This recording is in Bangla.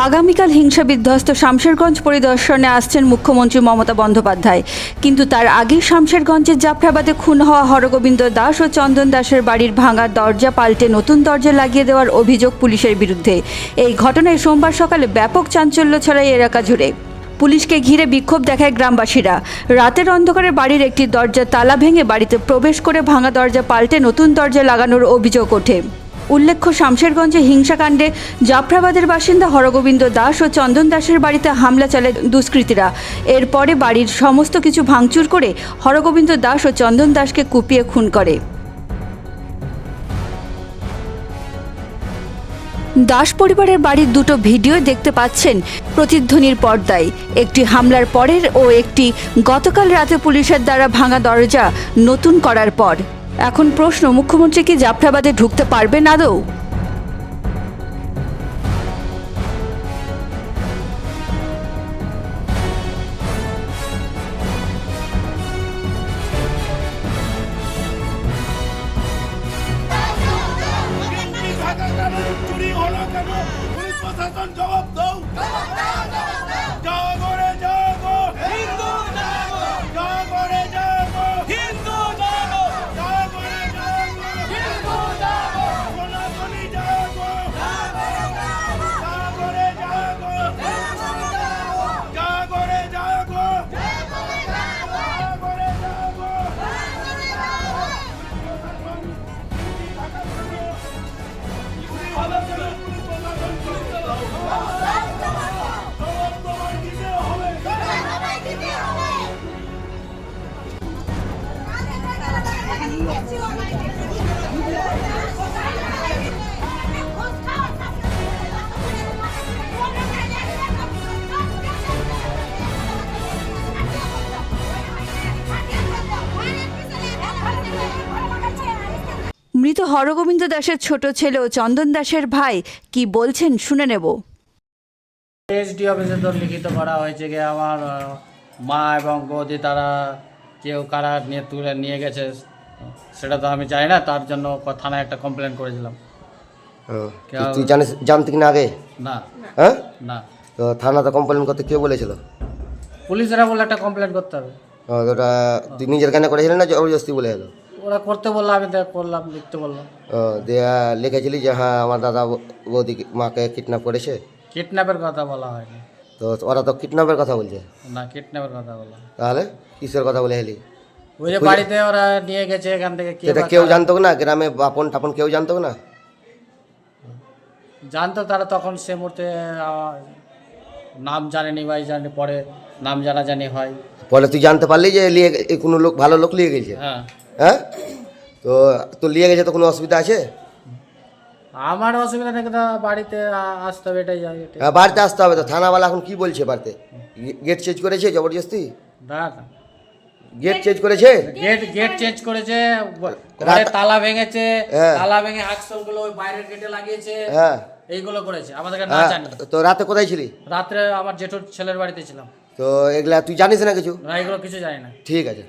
আগামীকাল হিংসা বিধ্বস্ত শামশেরগঞ্জ পরিদর্শনে আসছেন মুখ্যমন্ত্রী মমতা বন্দ্যোপাধ্যায়। কিন্তু তার আগেই শামশেরগঞ্জের জাফরাবাদে খুন হওয়া হরগোবিন্দ দাস ও চন্দন দাসের বাড়ির ভাঙা দরজা পাল্টে নতুন দরজা লাগিয়ে দেওয়ার অভিযোগ পুলিশের বিরুদ্ধে। এই ঘটনায় সোমবার সকালে ব্যাপক চাঞ্চল্য ছড়ায় এলাকা জুড়ে। পুলিশকে ঘিরে বিক্ষোভ দেখায় গ্রামবাসীরা। রাতের অন্ধকারে বাড়ির একটি দরজা তালা ভেঙে বাড়িতে প্রবেশ করে ভাঙা দরজা পাল্টে নতুন দরজা লাগানোর অভিযোগ ওঠে। উল্লেখ্য, শামশেরগঞ্জে হিংসাকাণ্ডে জাফরাবাদের বাসিন্দা হরগোবিন্দ দাস ও চন্দন দাসের বাড়িতে হামলা চালায় দুষ্কৃতীরা। এরপরে বাড়ির সমস্ত কিছু ভাঙচুর করে হরগোবিন্দ দাস ও চন্দন দাসকে কুপিয়ে খুন করে। দাস পরিবারের বাড়ির দুটো ভিডিও দেখতে পাচ্ছেন প্রতিধ্বনির পর্দায়, একটি হামলার পরের ও একটি গতকাল রাতে পুলিশের দ্বারা ভাঙা দরজা নতুন করার পর। এখন প্রশ্ন, মুখ্যমন্ত্রী কি জাফরাবাদে ঢুকতে পারবেন আদৌ? চুরি হলো কেন? পুলিশ প্রশাসন জবাব দাও। জাগো রে জাগো, হিন্দু জাগো। জাগো রে জাগো, হিন্দু জাগো। জাগো রে জাগো, হিন্দু জাগো। সোনামণি জাগো। জাগো রে জাগো, জাগো রে জাগো। জাগো রে জাগো। মৃত হরগোবিন্দ দাসের ছোট ছেলে ও চন্দন দাসের ভাই কি বলছেন শুনে নেব। এসডি অফিসে তো লিখিত করা হয়েছে যে আমার মা এবং বৌদি তারা কেউ কারা নিয়ে তুলে নিয়ে গেছে, সেটা তো আমি জানি না। তার জন্য থানায় একটা কমপ্লেন করেছিলাম। তুই জানতি কিনা আগে? না। হ্যাঁ, না, তো থানাতে কমপ্লেন করতে কে বলেছিল? পুলিশেরা বলে একটা কমপ্লেন করতে হবে। ওটা তুই নিজের কানে করেছিলি না জবরদস্তি বলে এলো? ওরা করতে বললো, আমি করলাম, লিখতে বললাম। দিয়া লিখেছিলি যে হ্যাঁ আমার দাদা বৌদি মাকে কিডন্যাপ করেছে? কিডন্যাপের কথা বলা হয়নি। তো ওরা তো কিডন্যাপের কথা বলছে। না, কিডন্যাপের কথা বলা। তাহলে কিসের কথা বলে এলি? ওই যে বাড়িতে ওরা নিয়ে গেছে এখান থেকে। সেটা কেউ জানতো না? গ্রামে বাপন টাপন কেউ জানতো না? জানতো তারা, তখন সে মুহূর্তে নাম জানেনি বা জানি, পরে নাম জানাজানি হয়। পরে তুই জানতে পারলি যে কোনো লোক, ভালো লোক নিয়ে গেছে? হ্যাঁ। হ্যাঁ, তো তোর নিয়ে গেছে তো কোনো অসুবিধা আছে? আমার অসুবিধা নেই, কিন্তু বাড়িতে আসতে হবে, এটাই যাই। হ্যাঁ, বাড়িতে আসতে হবে। তো থানাওয়ালা এখন কি বলছে? বাড়িতে গেট চেঞ্জ করেছে জবরদস্তি? না, গেট চেঞ্জ করেছে? গেট চেঞ্জ করেছে, ঘরে তালা ভেঙেছে, হ্যাঁ। তালা ভেঙে হাকসল গুলো ওই বাইরের গেটে লাগিয়েছে। হ্যাঁ, এইগুলো করেছে, আমাদেরকে না হ্যাঁ। জানি। তো রাতে কোথায় ছিলি? রাত্রে আমার জেঠুর ছেলের বাড়িতে ছিলাম। তো এগুলা তুই জানিস না কিছু? না, এগুলো কিছু জানি না। ঠিক আছে।